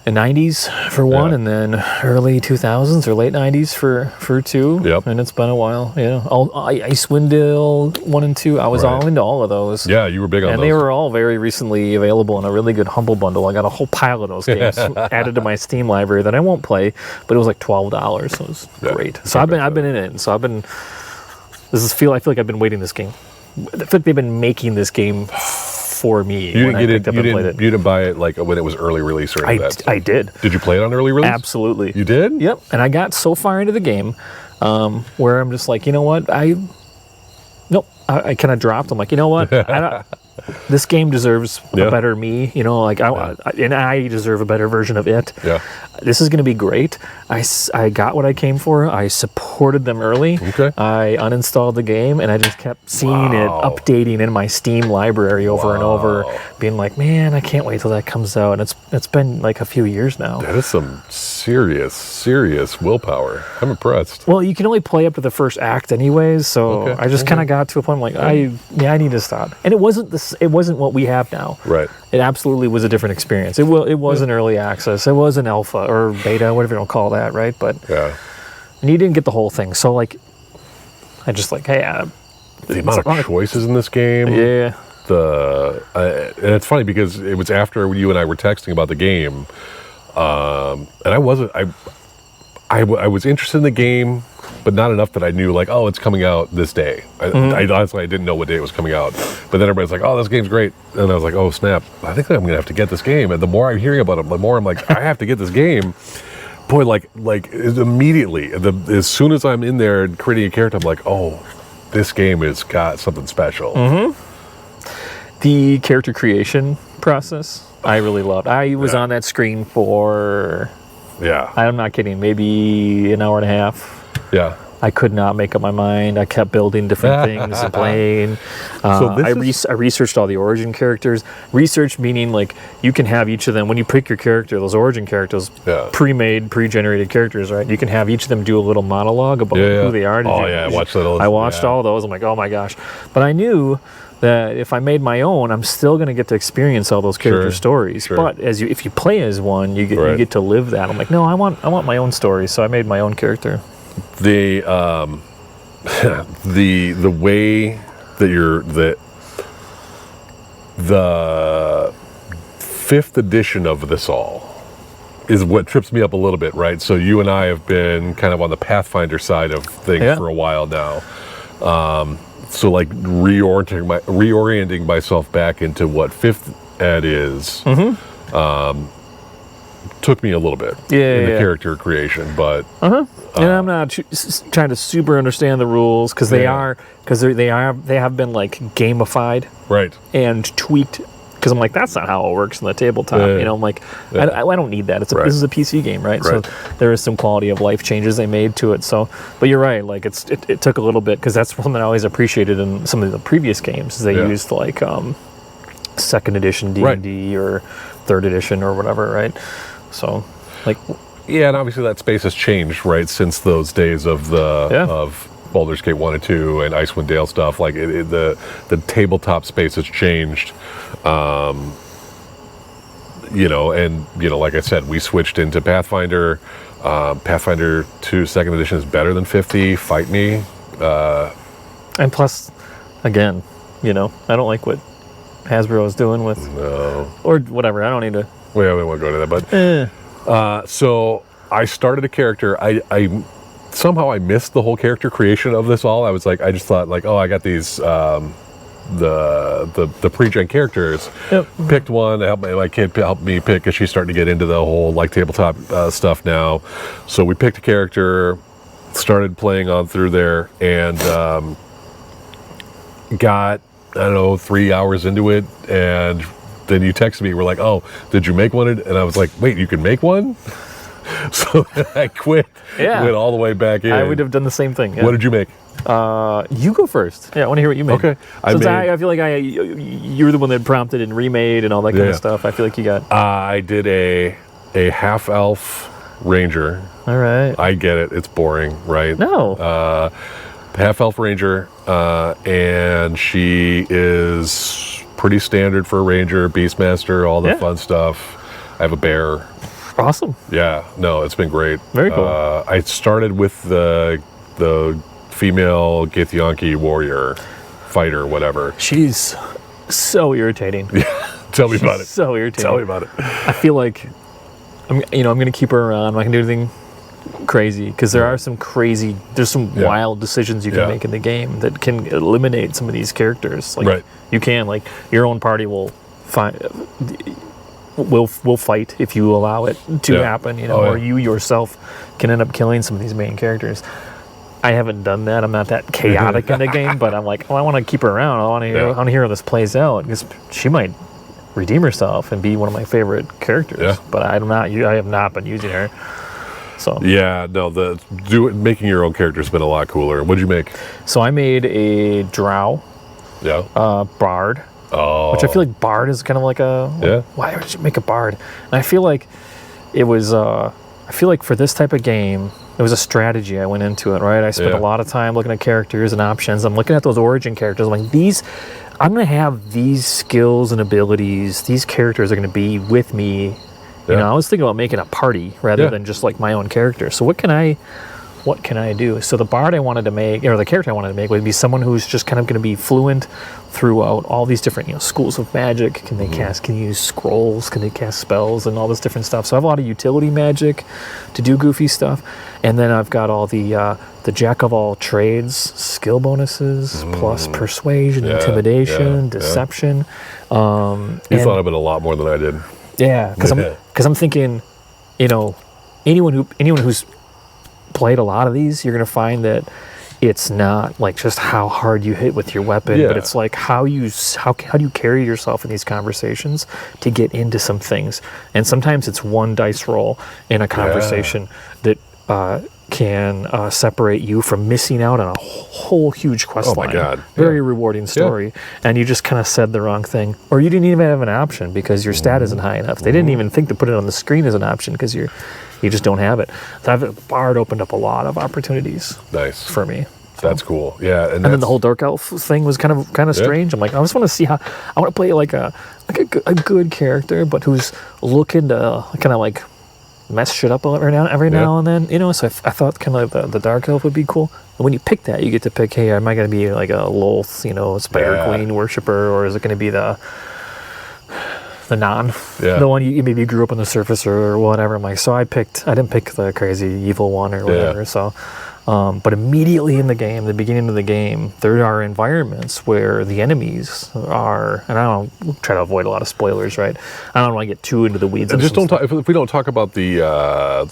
the 90s for 1, and then early 2000s or late 90s for 2. Yep. And it's been a while. Icewind Dale 1 and 2. I was all into all of those. Yeah, you were big on those. And they were all very recently available in a really good Humble Bundle. I got a whole pile of those games added to my Steam library that I won't play, but it was $12, so it was great. So I've been in it. So I feel like I've been waiting this game. I feel like they've been making this game for me. You didn't get it. You didn't buy it like when it was early release or anything. I did. Did you play it on early release? Absolutely. You did? Yep. And I got so far into the game where I'm just like, you know what? I kind of dropped. I'm like, you know what? This game deserves a better me. You know, like I deserve a better version of it. Yeah. This is going to be great. I got what I came for. I supported them early. Okay. I uninstalled the game, and I just kept seeing it updating in my Steam library over and over, being like, man, I can't wait till that comes out. And it's been like a few years now. That is some serious willpower. I'm impressed. Well, you can only play up to the first act anyways, so I just kind of got to a point like, I need to stop. And it wasn't what we have now. Right. It absolutely was a different experience. It was an early access. It was an alpha or beta, whatever you want to call that, right? But and you didn't get the whole thing. So like, I just like, hey, the amount of choices in this game. Yeah. And it's funny because it was after you and I were texting about the game, and I was interested in the game, but not enough that I knew like, oh, it's coming out this day. I honestly didn't know what day it was coming out. But then everybody's like, oh, this game's great, and I was like, oh snap, I think I'm gonna have to get this game. And the more I'm hearing about it, the more I'm like, I have to get this game. Boy, like immediately, as soon as I'm in there and creating a character, I'm like, oh, this game has got something special. The character creation process, I really loved. I was on that screen for, I'm not kidding, maybe an hour and a half. Yeah. I could not make up my mind. I kept building different things and playing. I researched all the origin characters. Research meaning like you can have each of them, when you pick your character, those origin characters, pre-made, pre-generated characters, right? You can have each of them do a little monologue about who they are. I watched those. I watched all those. I'm like, oh my gosh. But I knew that if I made my own, I'm still going to get to experience all those character stories. But if you play as one, you get to live that. I'm like, no, I want my own story. So I made my own character. The the way that the 5th edition of this all is what trips me up a little bit, right? So you and I have been kind of on the Pathfinder side of things for a while now. So like reorienting myself back into what 5th ed is. Took me a little bit in the character creation, but and I'm not trying to super understand the rules because they have been like gamified, right, and tweaked. Because I'm like, that's not how it works in the tabletop. You know, I'm like, I don't need that. This is a PC game, right? So there is some quality of life changes they made to it. So, but you're right. Like it took a little bit because that's one that I always appreciated in some of the previous games. They used like 2nd edition D&D or 3rd edition or whatever, right? So, like, and obviously that space has changed, right, since those days of of Baldur's Gate 1 and 2 and Icewind Dale stuff. Like the tabletop space has changed, like I said, we switched into Pathfinder. Pathfinder 2 2nd edition is better than 50. Fight me. And plus, again, I don't like what Hasbro is doing with or whatever. I don't need to. We won't go to that, but so I started a character. I somehow I missed the whole character creation of this all. I was like, I just thought like, oh, I got these the pre-gen characters. Picked one. My kid helped me pick because she's starting to get into the whole like tabletop stuff now. So we picked a character, started playing on through there, and got 3 hours into it, and then you texted me. We're like, oh, did you make one? And I was like, wait, you can make one? So I quit. Went all the way back in. I would have done the same thing. What did you make? You go first. I want to hear what you made. Okay. I feel like you were the one that prompted and remade and all that kind of stuff. I feel like you got. I did a half elf ranger. All right. I get it. It's boring, right? No. Half elf ranger, and she is pretty standard for a ranger, beastmaster, all the fun stuff. I have a bear. Awesome. Yeah. No, it's been great. Very cool. I started with the female Githyanki warrior fighter, whatever. She's so irritating. Tell me about it. So irritating. Tell me about it. I feel like I'm going to keep her around. I'm not going to do anything crazy because there are some crazy, there's some wild decisions you can make in the game that can eliminate some of these characters. Like you can, like your own party will fight if you allow it to happen, you know, or you yourself can end up killing some of these main characters. I haven't done that. I'm not that chaotic in the game, but I'm like, I want to keep her around. I want to hear how this plays out because she might redeem herself and be one of my favorite characters. Yeah. But I have not been using her. So making your own character has been a lot cooler. What'd you make? So I made a drow. Yeah. Bard. Oh. Which I feel like Bard is kind of like why would you make a Bard? And I feel like it was for this type of game, it was a strategy I went into it, right? I spent a lot of time looking at characters and options. I'm looking at those origin characters. I'm like, I'm going to have these skills and abilities. These characters are going to be with me. You know, I was thinking about making a party rather than just like my own character. So what can I do? So the Bard I wanted to make, or the character I wanted to make, would be someone who's just kind of going to be fluent throughout all these different, you know, schools of magic. Can they can use scrolls? Can they cast spells and all this different stuff? So I have a lot of utility magic to do goofy stuff. And then I've got all the jack of all trades skill bonuses, plus persuasion, intimidation, deception. You thought of it a lot more than I did. Yeah, because I'm thinking, you know, anyone who's played a lot of these, you're going to find that it's not like just how hard you hit with your weapon, but it's like how do you carry yourself in these conversations to get into some things. And sometimes it's one dice roll in a conversation that can separate you from missing out on a whole huge quest line. Oh my God. Very rewarding story. And you just kind of said the wrong thing. Or you didn't even have an option because your stat isn't high enough. They didn't even think to put it on the screen as an option because you just don't have it. So Bard opened up a lot of opportunities for me. So. That's cool. Yeah. And then the whole Dark Elf thing was kind of strange. I'm like, I just want to see I want to play like a good character, but who's looking to kind of like mess shit up every now and then, you know. So I thought kind of like the Dark Elf would be cool. And when you pick that, you get to pick, hey, am I going to be like a Lolth, you know, Spider Queen worshiper, or is it going to be the the one you maybe grew up on the surface or whatever? I'm like, so I didn't pick the crazy evil one or whatever. So but immediately in the game, the beginning of the game, there are environments where the enemies are, and I don't try to avoid a lot of spoilers, right? I don't want to get too into the weeds. And just don't talk, if we don't talk about the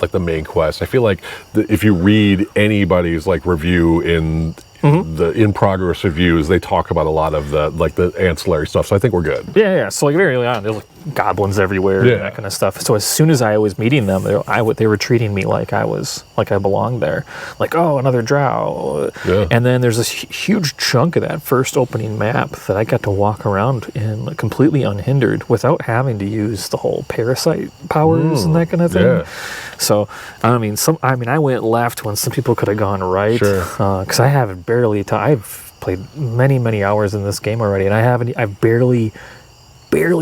like the main quest, I feel like if you read anybody's like review in the in progress reviews, they talk about a lot of the ancillary stuff. So I think we're good. Yeah. So like very early on, there's like goblins everywhere and that kind of stuff. So as soon as I was meeting them, they were treating me like I belonged there. Like, oh, another drow. Yeah. And then there's this huge chunk of that first opening map that I got to walk around in completely unhindered without having to use the whole parasite powers and that kind of thing. Yeah. So I went left when some people could have gone right. Sure. Because I haven't I've played many hours in this game already, and I've barely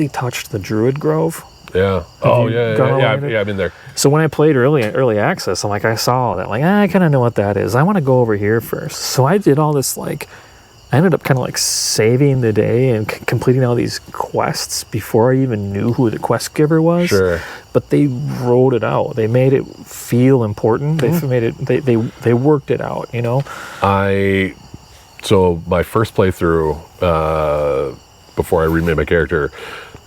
touched the Druid Grove. Yeah. I've been there. So when I played early access, I'm like, I saw that, like, I kind of know what that is. I want to go over here first. So I did all this, like, I ended up kind of like saving the day and completing all these quests before I even knew who the quest giver was. Sure. But they wrote it out. They made it feel important. They made it. They worked it out. You know. So my first playthrough before I remade my character,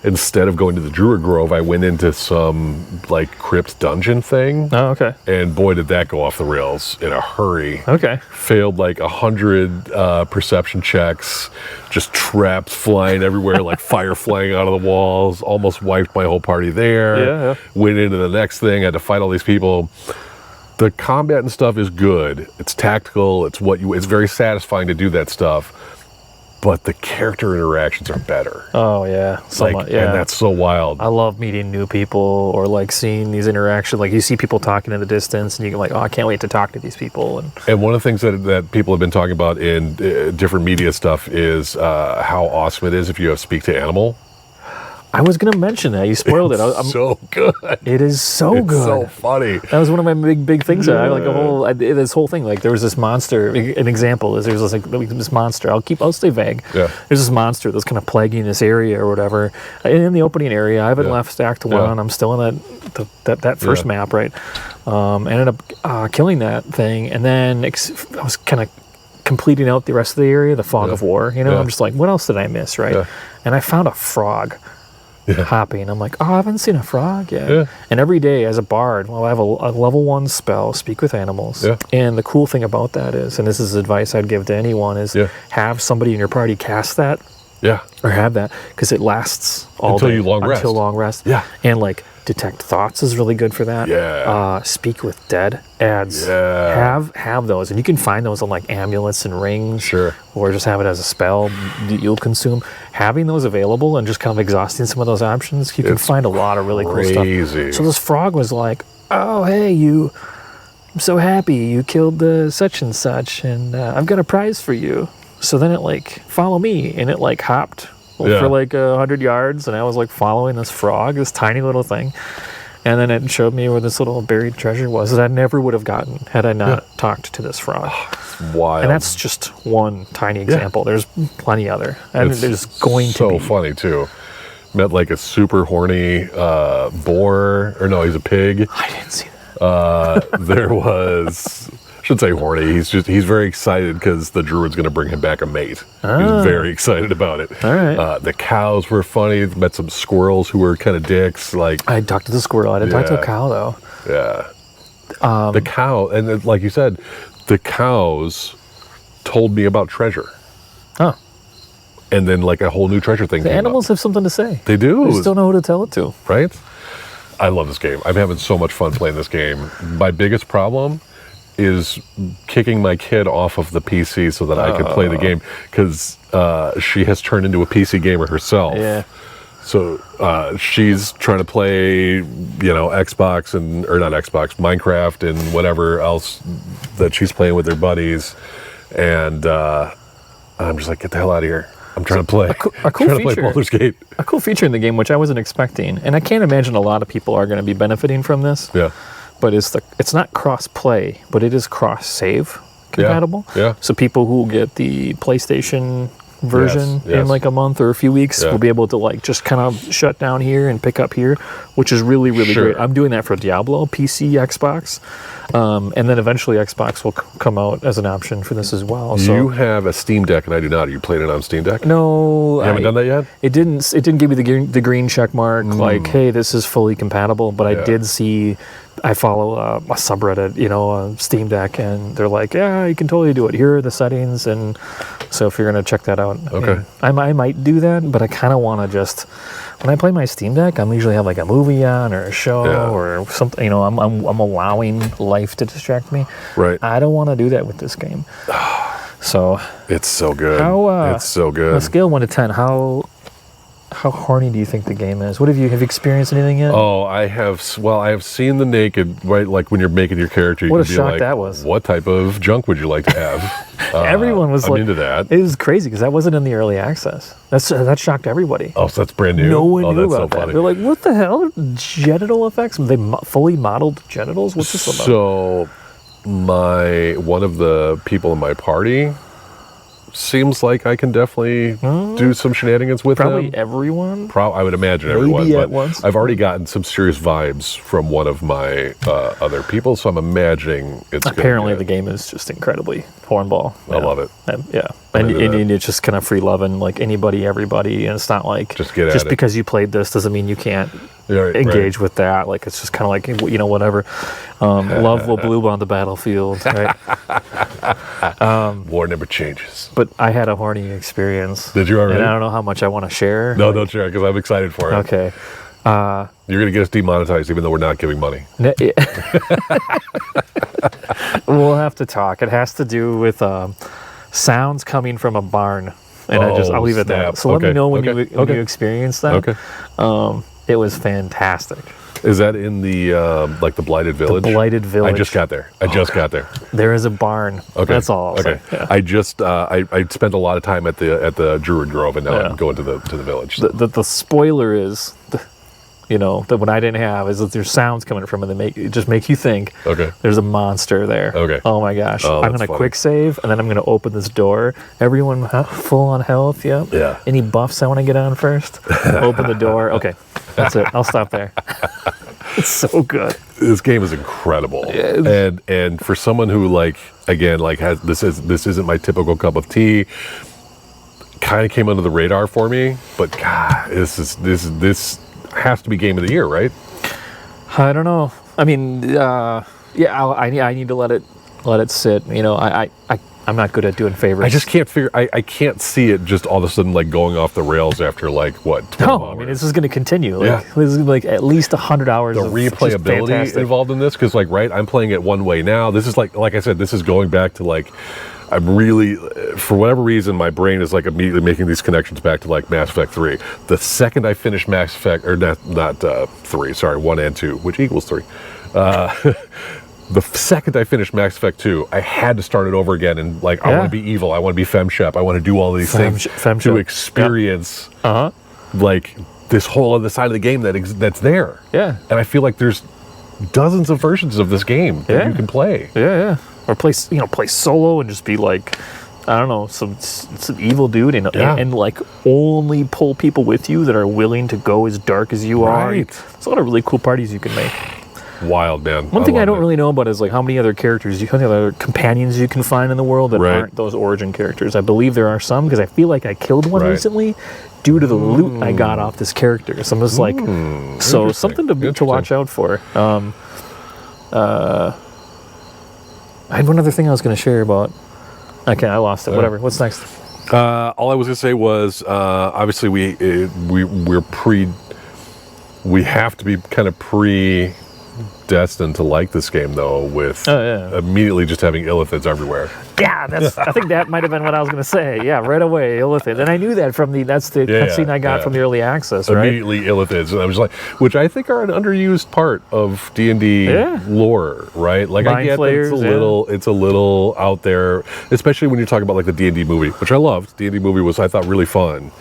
instead of going to the Druid Grove, I went into some like crypt dungeon thing. Oh, okay. And boy, did that go off the rails in a hurry. Okay. Failed like 100 perception checks, just traps flying everywhere, like fire flying out of the walls. Almost wiped my whole party there. Yeah. Went into the next thing, had to fight all these people. The combat and stuff is good. It's tactical. It's very satisfying to do that stuff. But the character interactions are better. Oh, yeah. And that's so wild. I love meeting new people or, like, seeing these interactions. Like, you see people talking in the distance, and you can, like, I can't wait to talk to these people. And one of the things that people have been talking about in different media stuff is how awesome it is if you have speak to animal. I was gonna mention that. You spoiled it. So good. It is so It's good. so funny. That was one of my big things. I like this whole thing. Like there was this monster. An example is there's this monster. I'll stay vague. Yeah. There's this monster that's kind of plaguing this area or whatever. In the opening area, I haven't left Act 1. I'm still in that first map, right? Ended up killing that thing, and then I was kind of completing out the rest of the area, the fog of war. You know, I'm just like, what else did I miss, right? Yeah. And I found a frog. Hopping. I'm like, I haven't seen a frog yet. Yeah. And every day as a bard, I have a level 1 spell, Speak with Animals. Yeah. And the cool thing about that is, and this is advice I'd give to anyone, is have somebody in your party cast that. Yeah. Or have that, because it lasts all until day. You long rest. Until long rest. Yeah. And like Detect Thoughts is really good for that. Yeah. Speak with Dead adds. Yeah. Have those, and you can find those on like amulets and rings. Sure. Or just have it as a spell that you'll consume. Having those available and just kind of exhausting some of those options, you can find a lot of really cool stuff. So this frog was like, "Oh, hey, I'm so happy you killed the such and such, and I've got a prize for you." So then it like, follow me, and it like hopped for like 100 yards, and I was like following this frog, this tiny little thing. And then it showed me where this little buried treasure was that I never would have gotten had I not talked to this frog. Wild. And that's just one tiny example. There's plenty other. And there's going to be. So funny, too. Met like a super horny boar. Or no, he's a pig. I didn't see that. There was... I shouldn't say horny. He's very excited because the druid's going to bring him back a mate. He's very excited about it. All right. The cows were funny. Met some squirrels who were kind of dicks. Like I talked to the squirrel. I didn't talk to a cow, though. Yeah. The cow, and then, like you said, the cows told me about treasure. Huh. And then like a whole new treasure thing The animals have something to say. They do. They just don't know who to tell it to. Right? I love this game. I'm having so much fun playing this game. My biggest problem is kicking my kid off of the PC so that I can play the game, because she has turned into a PC gamer herself. Yeah. So she's trying to play, Xbox or not Xbox, Minecraft and whatever else that she's playing with her buddies, and I'm just like, get the hell out of here. I'm trying to play. A cool trying to play feature. Baldur's Gate. A cool feature in the game, which I wasn't expecting, and I can't imagine a lot of people are going to be benefiting from this. Yeah. But it's not cross-play, but it is cross-save compatible. Yeah. So people who get the PlayStation version in like a month or a few weeks will be able to like just kind of shut down here and pick up here, which is really, really great. I'm doing that for Diablo, PC, Xbox, and then eventually Xbox will come out as an option for this as well. So You have a Steam Deck and I do not. Are you playing it on Steam Deck? no, You haven't done that yet? It didn't give me the green check mark like, hey, this is fully compatible. But I did see. I follow a subreddit, on Steam Deck, and they're like, yeah, you can totally do it. Here are the settings, and so if you're going to check that out. Okay. I might do that, but I kind of want to just, when I play my Steam Deck, I'm usually have like a movie on or a show or something, I'm allowing life to distract me. Right. I don't want to do that with this game. So. It's so good. It's so good. On a scale of 1 to 10, how horny do you think the game is? Have you experienced anything yet? Oh, I have. Well, I have seen the naked, right? Like when you're making your character, you What can a be shock like, that was. what type of junk would you like to have? Everyone was I'm like, into that. It was crazy because that wasn't in the early access. That shocked everybody. Oh, so that's brand new? No one knew that's about so that. funny. They're like, what the hell? Genital effects? They fully modeled genitals? What's this about? So, one of the people in my party seems like I can definitely do some shenanigans with Probably them. everyone. I would imagine Maybe everyone. at But once. I've already gotten some serious vibes from one of my other people, so I'm imagining it's Apparently, gonna the game is just incredibly hornball. I love it. And it's just kind of free loving, like anybody, everybody, and it's not like Just get at it. because you played this doesn't mean you can't engage with that. Like it's just kind of like whatever. Love will bloom on the battlefield, right? War never changes. But I had a horny experience. Did you already? And I don't know how much I want to share. No, don't share it because I'm excited for it. Okay. You're going to get us demonetized even though we're not giving money. We'll have to talk. It has to do with sounds coming from a barn. And I'll leave it there. So let me know when you experience that. Okay. It was fantastic. Is that in the like the Blighted Village? The Blighted Village. I just got there. I just got there. There is a barn. Okay. That's all. Okay. Yeah. I just I spent a lot of time at the Druid Grove, and now Yeah. I'm going to the village. The spoiler is, that what I didn't have is that there's sounds coming from it that just make you think Okay. there's a monster there. Okay. Oh my gosh. Oh, I'm that's going to funny. quick save, and then I'm going to open this door. Everyone full on health, yep. Yeah. Any buffs I want to get on first? Open the door. Okay. That's it. I'll stop there. It's so good. This game is incredible, and for someone who has this isn't my typical cup of tea. Kind of came under the radar for me, but God, this has to be game of the year, right? I don't know. I mean, I need to let it sit. I'm not good at doing favorites. I just can't figure. I can't see it just all of a sudden like going off the rails after 12 No, hours. I mean this is going to continue. Yeah. This is like at least 100 hours. The of just replayability fantastic. involved in this, because I'm playing it one way now. This is like I said, this is going back to I'm really, for whatever reason, my brain is immediately making these connections back to Mass Effect 3. The second I finished Mass Effect, or not 3, sorry, 1 and 2, which equals 3. The second I finished Mass Effect 2, I had to start it over again, and I want to be evil, I want to be FemShep, I want to do all these things to experience this whole other side of the game that's there. Yeah. And I feel like there's dozens of versions of this game that you can play. Yeah. Or play solo and just be I don't know, some evil dude and only pull people with you that are willing to go as dark as you are. Right. There's a lot of really cool parties you can make. Wild, man. One thing I don't love it. really know about is how many other characters, how many other companions you can find in the world that aren't those origin characters. I believe there are some, because I feel like I killed one recently due to the loot I got off this character. So I'm just so something to watch out for. I had one other thing I was going to share about. Okay, I lost it. Whatever. What's next? All I was going to say was, obviously we have to be kind of predestined to like this game, though, with immediately just having illithids everywhere. Yeah, I think that might have been what I was going to say. Yeah, right away, illithid. And I knew that from that's the cutscene I got from the early access, right? Immediately illithids. And I was which I think are an underused part of D&D lore, right? I get flayers, that it's a little out there, especially when you talk about the D&D movie, which I loved. D&D movie was, I thought, really fun.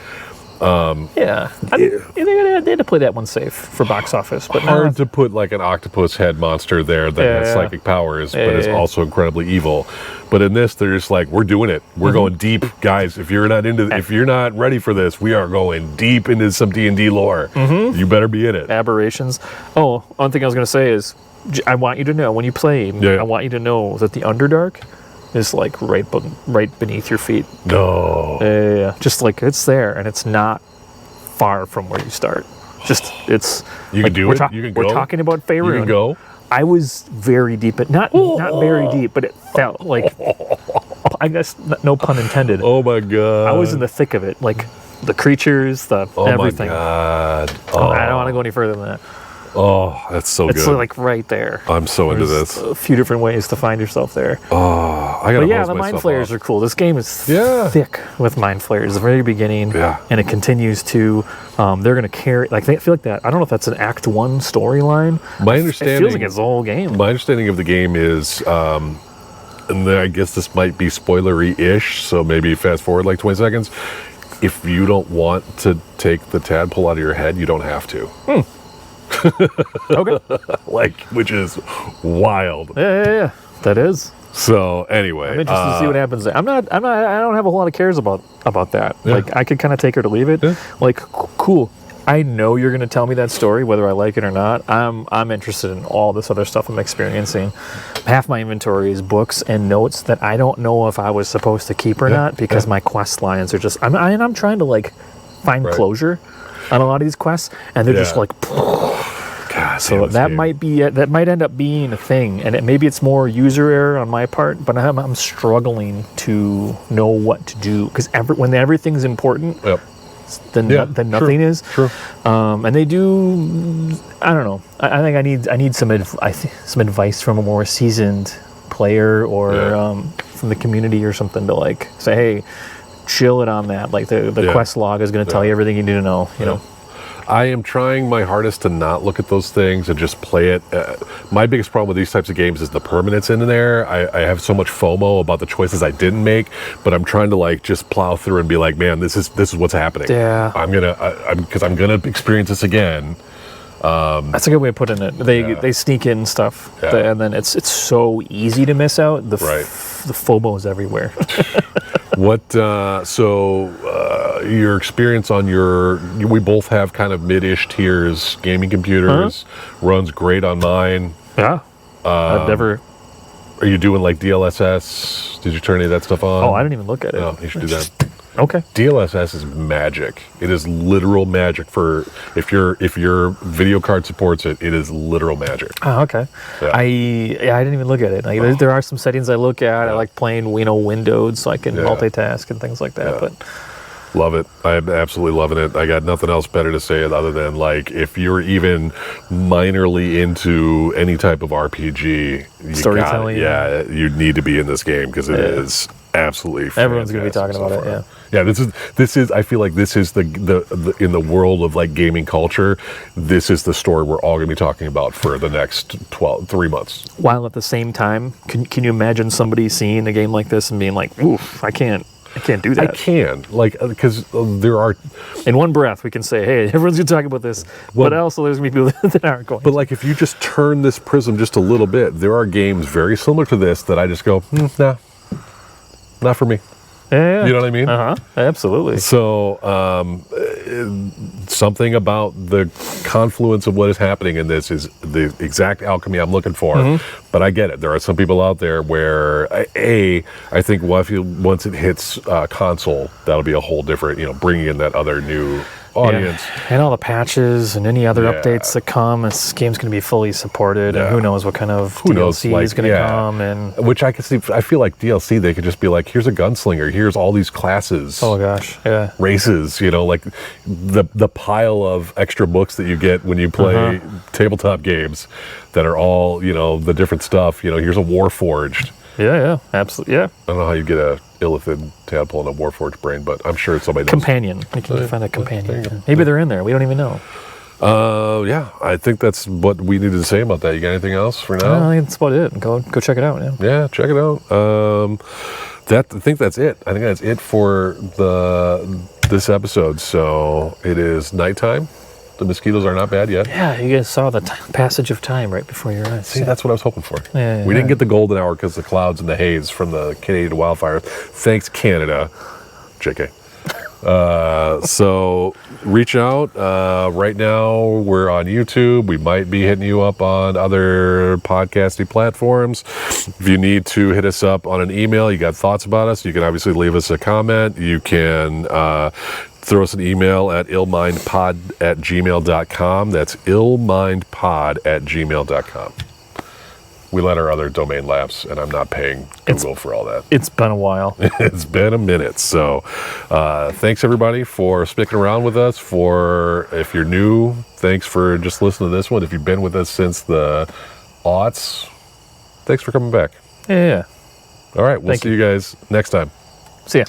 They had to play that one safe for box office, but hard to put an octopus head monster there that has psychic powers, but is also incredibly evil. But in this, they're just we're doing it. We're going deep, guys. If you're not ready for this, we are going deep into some D&D lore. You better be in it. Aberrations. Oh, one thing I was going to say is, I want you to know when you play. I want you to know that the Underdark is right beneath your feet. No. Yeah. Just it's there, and it's not far from where you start. Just it's. You can do it. You can go. We're talking about Faerun. You can go. I was very deep, but not very deep, but it felt I guess no pun intended. Oh my god. I was in the thick of it, the creatures, everything. Oh my god. I don't want to go any further than that. Oh, that's so good. It's right there. I'm so into this. A few different ways to find yourself there. Oh, I gotta. But the mind flayers are cool. This game is thick with mind flayers. The very beginning, and it continues to. They're going to carry. They feel like that. I don't know if that's an Act 1 storyline. My understanding. It feels like it's the whole game. My understanding of the game is, and then I guess this might be spoilery-ish. So maybe fast forward 20 seconds. If you don't want to take the tadpole out of your head, you don't have to. Okay. Which is wild. Yeah. That is. So anyway, I'm interested to see what happens there. I don't have a lot of cares about that. Yeah. I could kind of take her to leave it. Yeah. Cool. I know you're going to tell me that story, whether I like it or not. I'm interested in all this other stuff I'm experiencing. Half my inventory is books and notes that I don't know if I was supposed to keep or not, because my quest lines are just. I'm trying to find closure on a lot of these quests, and they're just God, so that might be that might end up being a thing, and maybe it's more user error on my part, but I'm struggling to know what to do, because when everything's important, then nothing is. True. And they do. I don't know. I think I need some advice from a more seasoned player or from the community or something to say, hey, chill it on that. The quest log is going to tell you everything you need to know. You know. I am trying my hardest to not look at those things and just play it. My biggest problem with these types of games is the permanence in there. I have so much FOMO about the choices I didn't make, but I'm trying to like just plow through and be like, man, this is what's happening. Yeah. I'm gonna experience this again. That's a good way of putting it. They sneak in stuff, and then it's so easy to miss out. The FOMO is everywhere. Your experience on we both have kind of mid-ish tiers gaming computers. Runs great on mine. Yeah. I've never. Are you doing like DLSS? Did you turn any of that stuff on? Oh, I didn't even look at it. No, you should do that. Okay. DLSS is magic. It is literal magic for if your video card supports it. It is literal magic. Oh, okay. Yeah. I didn't even look at it. Like, there are some settings I look at. I like playing windowed so I can multitask and things like that. But love it. I'm absolutely loving it. I got nothing else better to say other than like if you're even minorly into any type of RPG, storytelling, you need to be in this game because it is absolutely fantastic. Everyone's going to be talking about it. Yeah. Yeah, this is. I feel like this is the in the world of like gaming culture. This is the story we're all going to be talking about for the next 3 months. While at the same time, can you imagine somebody seeing a game like this and being like, "Oof, I can't do that." I can, like, because there are. In one breath, we can say, "Hey, everyone's going to talk about this," but also there's going to be people that aren't going. But like, if you just turn this prism just a little bit, there are games very similar to this that I just go, nah, not for me. Yeah. You know what I mean? Absolutely. So, something about the confluence of what is happening in this is the exact alchemy I'm looking for. But I get it. There are some people out there where, I think once it hits console, that'll be a whole different, bringing in that other new audience. Yeah. And all the patches and any other updates that come, this game's going to be fully supported, and who knows what kind of DLC is going to come. And which I can see. I feel like DLC, they could just be like, here's a gunslinger, here's all these classes. Oh gosh, yeah. Races, like the pile of extra books that you get when you play tabletop games that are all, the different stuff. Here's a Warforged. Yeah, absolutely, yeah. I don't know how you get a illithid tadpole and a Warforged brain, but I'm sure somebody knows. Companion. You can find a companion. Maybe they're in there. We don't even know. I think that's what we needed to say about that. You got anything else for now? I think that's about it. Go check it out. Yeah, check it out. I think that's it. I think that's it for this episode. So it is nighttime. The mosquitoes are not bad yet. Yeah, you guys saw the passage of time right before your eyes. See, that's what I was hoping for. Yeah, we didn't get the golden hour because the clouds and the haze from the Canadian wildfire. Thanks, Canada. JK. So reach out. Right now, we're on YouTube. We might be hitting you up on other podcasting platforms. If you need to hit us up on an email, you got thoughts about us, you can obviously leave us a comment. You can throw us an email at illmindpod@gmail.com. That's illmindpod@gmail.com. We let our other domain lapse, and I'm not paying Google for all that. It's been a while. It's been a minute. So thanks, everybody, for sticking around with us. If you're new, thanks for just listening to this one. If you've been with us since the aughts, thanks for coming back. Yeah. All right, we'll see you guys next time. See ya.